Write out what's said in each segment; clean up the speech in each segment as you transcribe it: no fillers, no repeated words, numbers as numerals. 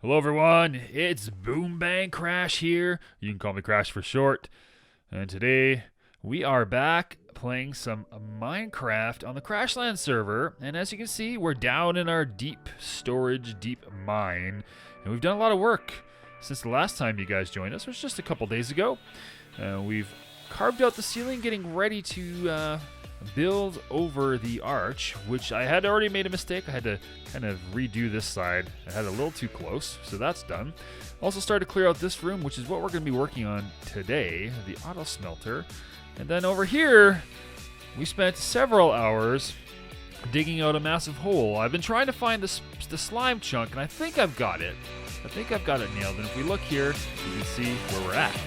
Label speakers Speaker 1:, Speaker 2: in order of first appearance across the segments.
Speaker 1: Hello everyone, it's Boom Bang Crash here. You can call me Crash for short. And today we are back playing some Minecraft on the Crashland server. And as you can see, we're down in our deep storage, deep mine. And we've done a lot of work since the last time you guys joined us, which was just a couple days ago. We've carved out the ceiling, getting ready to build over the arch, which I had already made a mistake. I had to kind of redo this side. I had it a little too close, so that's done. Also started to clear out this room, which is what we're going to be working on today, the auto-smelter. And then over here, we spent several hours digging out a massive hole. I've been trying to find the slime chunk, and I think I've got it. I think I've got it nailed, and if we look here, you can see where we're at.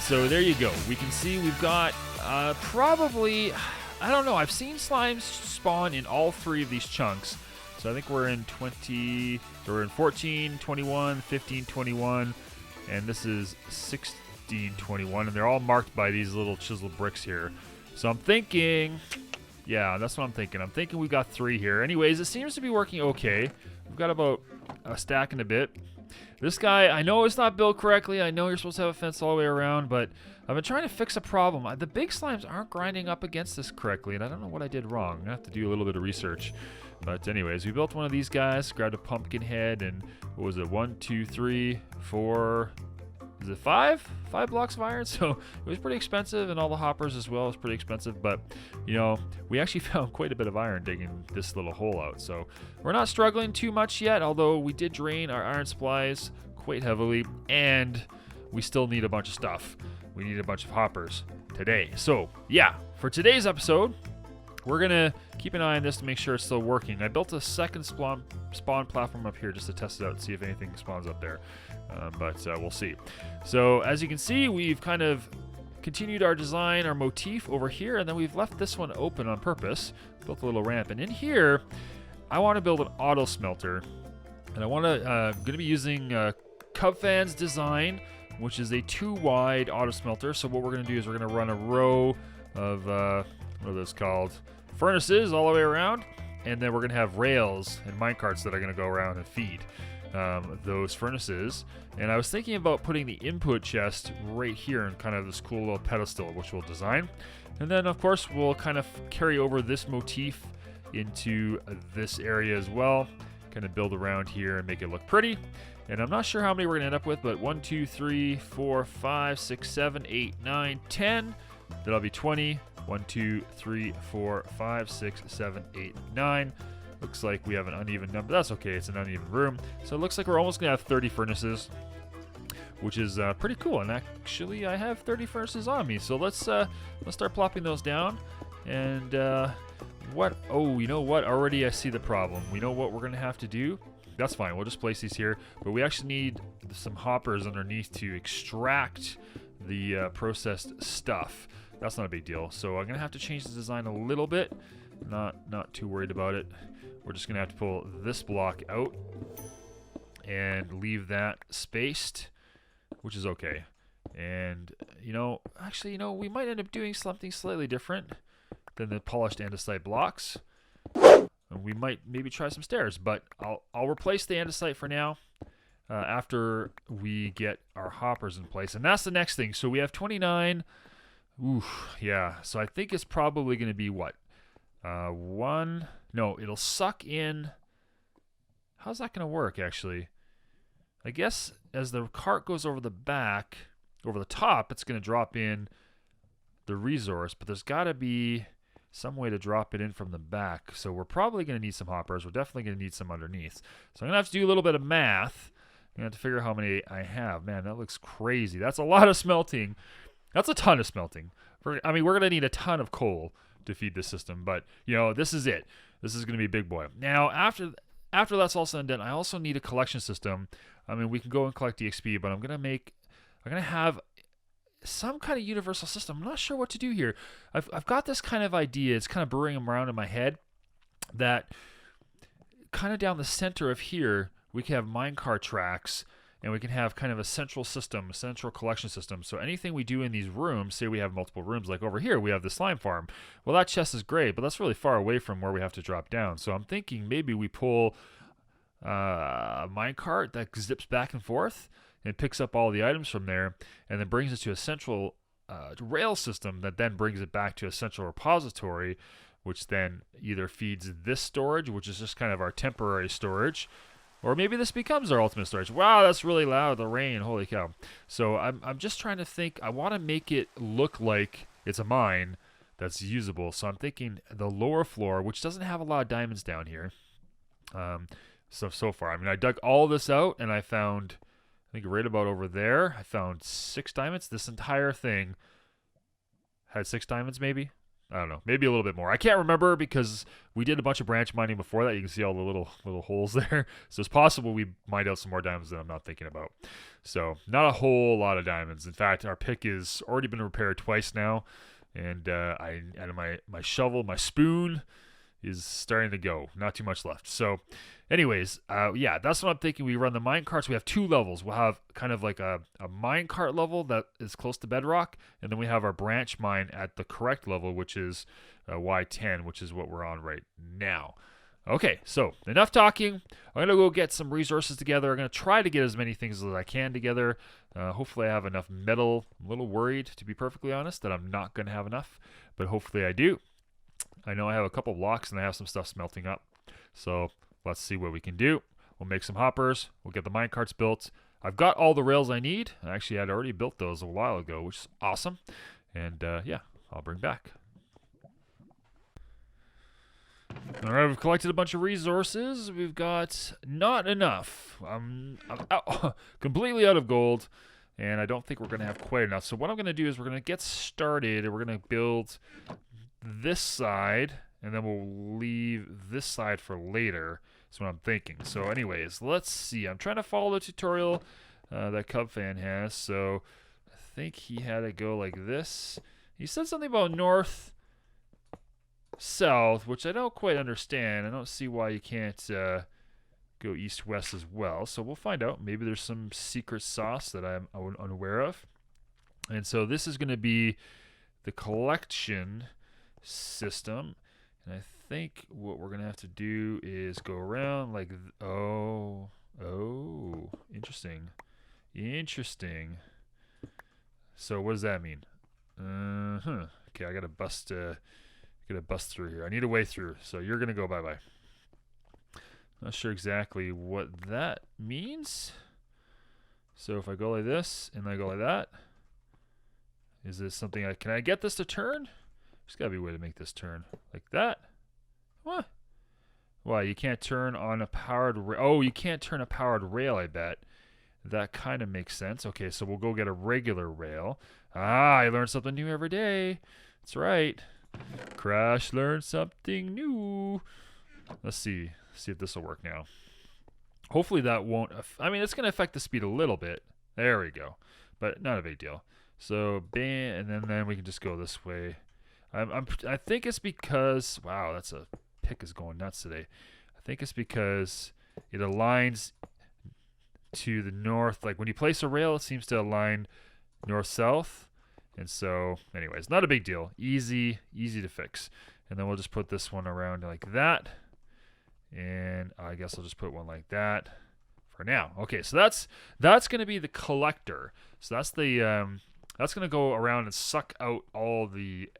Speaker 1: So there you go. We can see we've got probably, I don't know, I've seen slimes spawn in all three of these chunks. So I think we're in 14, 21, 15, 21, and this is 16, 21, and they're all marked by these little chiseled bricks here. So I'm thinking, yeah, that's what I'm thinking. I'm thinking we've got 3 here. Anyways, it seems to be working okay. We've got about a stack and a bit. This guy, I know it's not built correctly. I know you're supposed to have a fence all the way around, but I've been trying to fix a problem. The big slimes aren't grinding up against this correctly, and I don't know what I did wrong. I'm going to have to do a little bit of research. But anyways, we built one of these guys, grabbed a pumpkin head, and what was it, 1, 2, 3, 4, is it 5? 5 blocks of iron? So it was pretty expensive, and all the hoppers as well was pretty expensive. But, you know, we actually found quite a bit of iron digging this little hole out. So we're not struggling too much yet, although we did drain our iron supplies quite heavily, and we still need a bunch of stuff. We need a bunch of hoppers today. So, yeah, for today's episode, we're going to keep an eye on this to make sure it's still working. I built a second spawn platform up here just to test it out and see if anything spawns up there. But we'll see. So as you can see, we've kind of continued our design, our motif over here, and then we've left this one open on purpose. Built a little ramp, and in here, I want to build an auto smelter, and I want to going to be using Cubfan's design, which is a 2-wide auto smelter. So what we're going to do is we're going to run a row of what are those called? Furnaces all the way around, and then we're going to have rails and minecarts that are going to go around and feed those furnaces. And I was thinking about putting the input chest right here in kind of this cool little pedestal, which we'll design. And then, of course, we'll kind of carry over this motif into this area as well. Kind of build around here and make it look pretty. And I'm not sure how many we're going to end up with, but 1, 2, 3, 4, 5, 6, 7, 8, 9, 10. That'll be 20. 1, 2, 3, 4, 5, 6, 7, 8, 9. Looks like we have an uneven number. That's okay. It's an uneven room. So it looks like we're almost going to have 30 furnaces, which is pretty cool. And actually, I have 30 furnaces on me. So let's start plopping those down. And what? Oh, you know what? Already I see the problem. We know what we're going to have to do. That's fine. We'll just place these here. But we actually need some hoppers underneath to extract the processed stuff. That's not a big deal. So I'm going to have to change the design a little bit. Not too worried about it. We're just going to have to pull this block out and leave that spaced, which is okay. And, you know, actually, you know, we might end up doing something slightly different than the polished andesite blocks. And we might maybe try some stairs, but I'll replace the andesite for now after we get our hoppers in place. And that's the next thing. So we have 29. Oof, yeah. So I think it's probably going to be what? 1. No, it'll suck in. How's that going to work, actually? I guess as the cart goes over the back, over the top, it's going to drop in the resource, but there's got to be some way to drop it in from the back. So we're probably going to need some hoppers. We're definitely going to need some underneath. So I'm going to have to do a little bit of math. I'm going to have to figure out how many I have. Man, that looks crazy. That's a lot of smelting. That's a ton of smelting. I mean, we're going to need a ton of coal to feed this system, but, you know, this is it. This is going to be a big boy. Now, after that's all said and done, I also need a collection system. I mean, we can go and collect EXP, but I'm going to have some kind of universal system. I'm not sure what to do here. I've got this kind of idea. It's kind of brewing around in my head that kind of down the center of here, we can have minecart tracks, and we can have kind of a central system, a central collection system. So anything we do in these rooms, say we have multiple rooms, like over here we have the slime farm. Well, that chest is great, but that's really far away from where we have to drop down. So I'm thinking maybe we pull a minecart that zips back and forth and picks up all the items from there, and then brings us to a central rail system that then brings it back to a central repository, which then either feeds this storage, which is just kind of our temporary storage, or maybe this becomes our ultimate storage. Wow, that's really loud, the rain, holy cow. So I'm just trying to think, I want to make it look like it's a mine that's usable. So I'm thinking the lower floor, which doesn't have a lot of diamonds down here. So far, I mean, I dug all this out and I found, I think right about over there, I found 6 diamonds. This entire thing had 6 diamonds, maybe? I don't know, maybe a little bit more. I can't remember because we did a bunch of branch mining before that. You can see all the little holes there. So it's possible we mined out some more diamonds that I'm not thinking about. So not a whole lot of diamonds. In fact, our pick has already been repaired twice now, and my shovel, my spoon is starting to go. Not too much left. So anyways, yeah, that's what I'm thinking. We run the mine carts. We have 2 levels. We'll have kind of like a mine cart level that is close to bedrock, and then we have our branch mine at the correct level, which is Y10, which is what we're on right now. Okay, so enough talking. I'm going to go get some resources together. I'm going to try to get as many things as I can together. Hopefully I have enough metal. I'm a little worried, to be perfectly honest, that I'm not going to have enough, but hopefully I do. I know I have a couple blocks and I have some stuff smelting up. So let's see what we can do. We'll make some hoppers. We'll get the minecarts built. I've got all the rails I need. Actually, I'd already built those a while ago, which is awesome. And yeah, I'll bring back. All right, we've collected a bunch of resources. We've got not enough. I'm completely out of gold, and I don't think we're going to have quite enough. So what I'm going to do is we're going to get started, and we're going to build this side, and then we'll leave this side for later. That's what I'm thinking. So anyways, let's see. I'm trying to follow the tutorial that Cub Fan has. So I think he had it go like this. He said something about north, south, which I don't quite understand. I don't see why you can't go east, west as well. So we'll find out. Maybe there's some secret sauce that I'm unaware of. And so this is going to be the collection system, and I think what we're gonna have to do is go around like oh, interesting. So what does that mean? Okay, I gotta bust through here. I need a way through, so you're gonna go bye. Not sure exactly what that means. So if I go like this and I go like that, is this something can I get this to turn? There's got to be a way to make this turn. Like that? What? Why, you can't turn on a powered rail. Oh, you can't turn a powered rail, I bet. That kind of makes sense. Okay, so we'll go get a regular rail. Ah, I learn something new every day. That's right. Crash learned something new. Let's see if this will work now. Hopefully that won't... I mean, it's going to affect the speed a little bit. There we go. But not a big deal. So, bam, and then we can just go this way. I think it's because, wow, that's a pick is going nuts today. I think it's because it aligns to the north. Like when you place a rail, it seems to align north-south. And so, anyways, not a big deal. Easy to fix. And then we'll just put this one around like that. And I guess I'll just put one like that for now. Okay, so that's going to be the collector. So that's the that's going to go around and suck out all the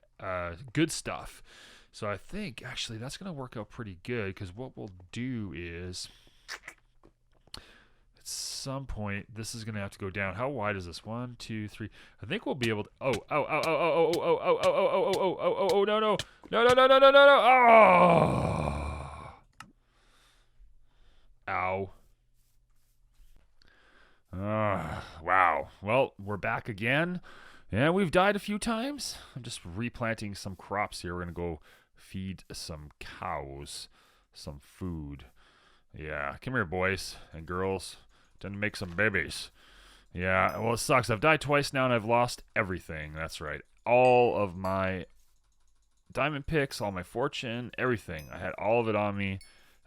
Speaker 1: good stuff. So I think actually that's going to work out pretty good, because what we'll do is at some point this is going to have to go down. How wide is this? 1, 2, 3. I think we'll be able to. Oh, no. Oh. Ow. Wow. Well, we're back again. Yeah, we've died a few times. I'm just replanting some crops here. We're going to go feed some cows some food. Yeah, come here, boys and girls. Time to make some babies. Yeah, well, it sucks. I've died twice now, and I've lost everything. That's right. All of my diamond picks, all my fortune, everything. I had all of it on me.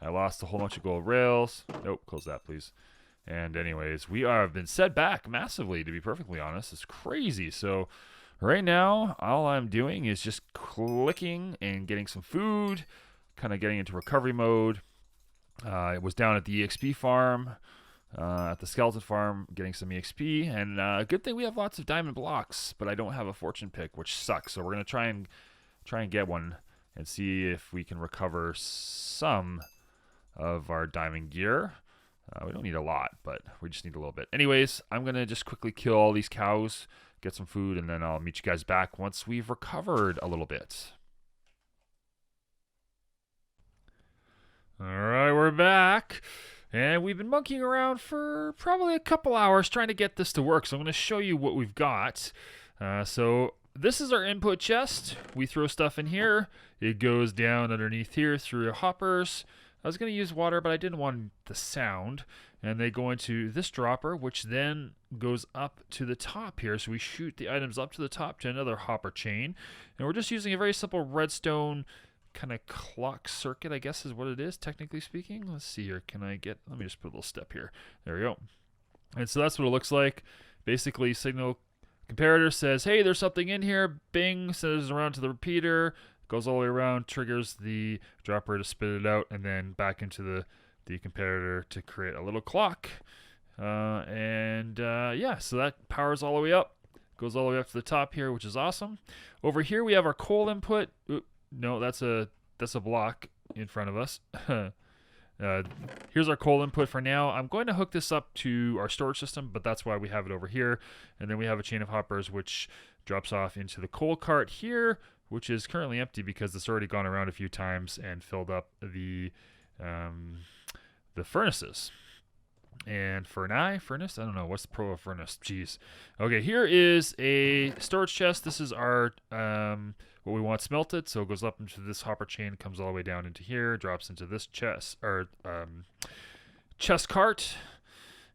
Speaker 1: I lost a whole bunch of gold rails. Nope, close that, please. And anyways, we have been set back massively, to be perfectly honest. It's crazy. So right now, all I'm doing is just clicking and getting some food, kind of getting into recovery mode. It was down at the EXP farm, at the skeleton farm, getting some EXP. And good thing we have lots of diamond blocks, but I don't have a fortune pick, which sucks. So we're gonna try and get one and see if we can recover some of our diamond gear. We don't need a lot, but we just need a little bit. Anyways, I'm going to just quickly kill all these cows, get some food, and then I'll meet you guys back once we've recovered a little bit. All right, we're back. And we've been monkeying around for probably a couple hours trying to get this to work. So I'm going to show you what we've got. So this is our input chest. We throw stuff in here. It goes down underneath here through hoppers. I was going to use water, but I didn't want the sound. And they go into this dropper, which then goes up to the top here. So we shoot the items up to the top to another hopper chain. And we're just using a very simple redstone kind of clock circuit, I guess is what it is, technically speaking. Let's see here. Let me just put a little step here. There we go. And so that's what it looks like. Basically, signal comparator says, hey, there's something in here. Bing, sends it around to the repeater. Goes all the way around, triggers the dropper to spit it out, and then back into the comparator to create a little clock. Yeah, so that powers all the way up. Goes all the way up to the top here, which is awesome. Over here we have our coal input. No, that's a block in front of us. Here's our coal input for now. I'm going to hook this up to our storage system, but that's why we have it over here. And then we have a chain of hoppers, which drops off into the coal cart here, which is currently empty because it's already gone around a few times and filled up the furnaces. And furnace? I don't know. What's the pro of furnace? Jeez. Okay, here is a storage chest. This is our what we want smelted. So it goes up into this hopper chain, comes all the way down into here, drops into this chest cart.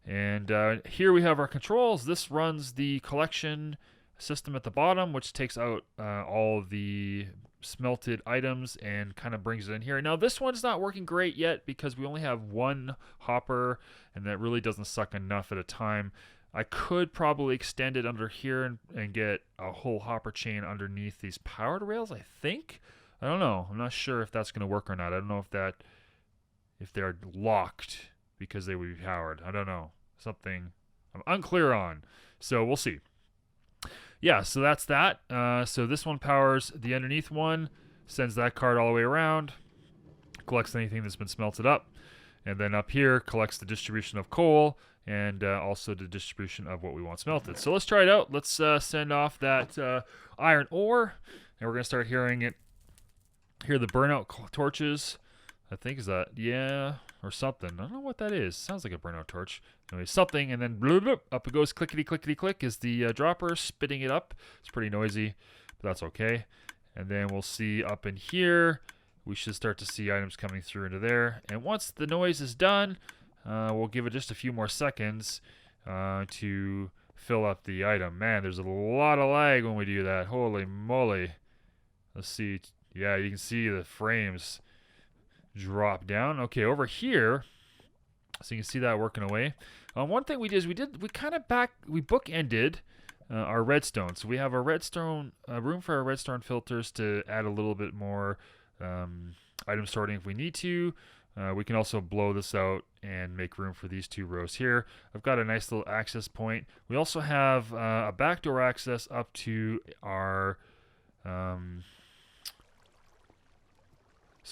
Speaker 1: And here we have our controls. This runs the collection system at the bottom, which takes out all the smelted items and kind of brings it in here. Now this one's not working great yet because we only have one hopper and that really doesn't suck enough at a time. I could probably extend it under here and get a whole hopper chain underneath these powered rails, I think. I don't know. I'm not sure if that's going to work or not. I don't know if they're locked because they would be powered. I don't know. Something I'm unclear on. So we'll see. Yeah, so that's that. So this one powers the underneath one, sends that card all the way around, collects anything that's been smelted up, and then up here collects the distribution of coal and also the distribution of what we want smelted. So let's try it out. Let's send off that iron ore, and we're going to start hear the burnout torches. I think is that, yeah, or something. I don't know what that is. Sounds like a burnout torch. Anyway, something, and then bloop, bloop, up it goes, clickety, clickety, click is the dropper spitting it up. It's pretty noisy, but that's okay. And then we'll see up in here, we should start to see items coming through into there. And once the noise is done, we'll give it just a few more seconds to fill up the item. Man, there's a lot of lag when we do that. Holy moly. Let's see. Yeah, you can see the frames drop down. Okay, over here, so you can see that working away. One thing we did is we bookended our redstone. So we have our redstone room for our redstone filters to add a little bit more item sorting if we need to. We can also blow this out and make room for these two rows here. I've got a nice little access point. We also have a backdoor access up to our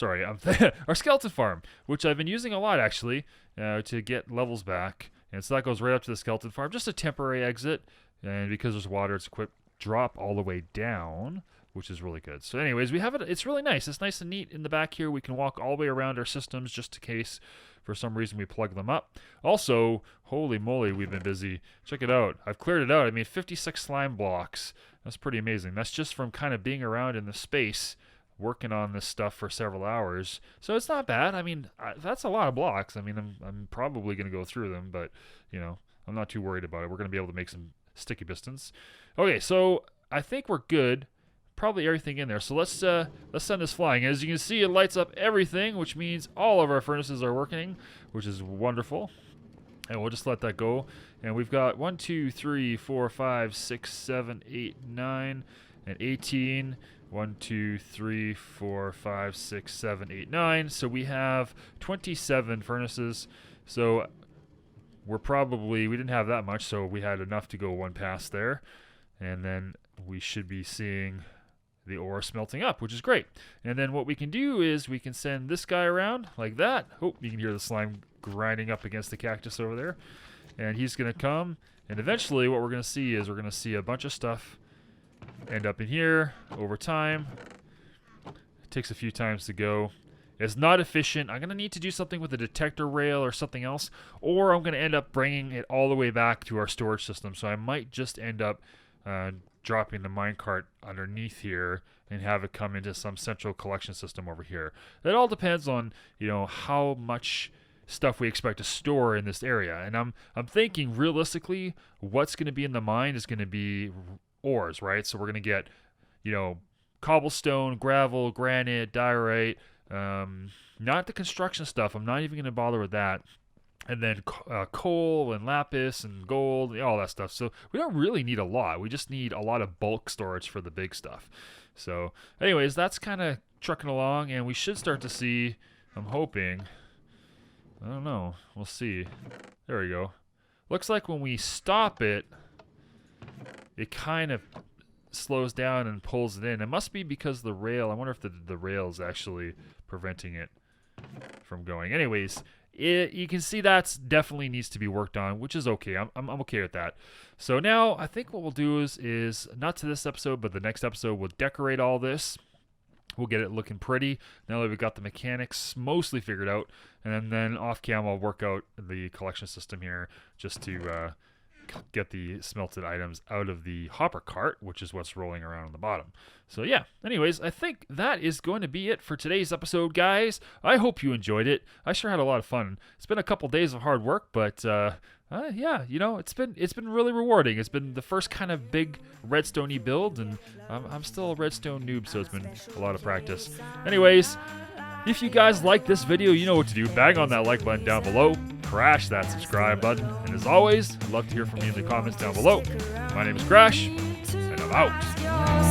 Speaker 1: our skeleton farm, which I've been using a lot actually to get levels back. And so that goes right up to the skeleton farm, just a temporary exit. And because there's water, it's equipped drop all the way down, which is really good. So anyways, we have it. It's really nice. It's nice and neat in the back here. We can walk all the way around our systems just in case for some reason we plug them up. Also, holy moly, we've been busy. Check it out. I've cleared it out. I mean, 56 slime blocks. That's pretty amazing. That's just from kind of being around in the space working on this stuff for several hours. So it's not bad. I mean, that's a lot of blocks. I mean, I'm probably going to go through them, but, you know, I'm not too worried about it. We're going to be able to make some sticky pistons. Okay, so I think we're good. Probably everything in there. So let's send this flying. As you can see, it lights up everything, which means all of our furnaces are working, which is wonderful. And we'll just let that go. And we've got 1, 2, 3, 4, 5, 6, 7, 8, 9, and 18. 1, 2, 3, 4, 5, 6, 7, 8, 9. So we have 27 furnaces. So we didn't have that much, so we had enough to go one pass there. And then we should be seeing the ore smelting up, which is great. And then what we can do is we can send this guy around like that. Oh, you can hear the slime grinding up against the cactus over there. And he's going to come, and eventually what we're going to see is we're going to see a bunch of stuff end up in here over time. It takes a few times to go. It's not efficient. I'm going to need to do something with a detector rail or something else, or I'm going to end up bringing it all the way back to our storage system. So I might just end up dropping the minecart underneath here and have it come into some central collection system over here. That all depends on, you know, how much stuff we expect to store in this area. And I'm thinking realistically, what's going to be in the mine is going to be ores, right? So we're going to get, you know, cobblestone, gravel, granite, diorite, not the construction stuff. I'm not even going to bother with that. And then coal and lapis and gold, all that stuff. So we don't really need a lot. We just need a lot of bulk storage for the big stuff. So anyways, that's kind of trucking along, and we should start to see, I'm hoping, I don't know, we'll see. There we go. Looks like when we stop it, it kind of slows down and pulls it in. It must be because the rail, I wonder if the rail is actually preventing it from going. Anyways, you can see that's definitely needs to be worked on, which is okay. I'm okay with that. So now I think what we'll do is not to this episode, but the next episode, we'll decorate all this. We'll get it looking pretty now that we've got the mechanics mostly figured out. And then off cam, I'll work out the collection system here just to get the smelted items out of the hopper cart, which is what's rolling around on the bottom. So yeah, anyways, I think that is going to be it for today's episode, guys. I hope you enjoyed it. I sure had a lot of fun. It's been a couple days of hard work, but yeah, you know, it's been really rewarding. It's been the first kind of big redstone-y build, and I'm still a redstone noob, so it's been a lot of practice. Anyways, if you guys like this video, you know what to do. Bang on that like button down below. Crash that subscribe button. And as always, I'd love to hear from you in the comments down below. My name is Crash, and I'm out.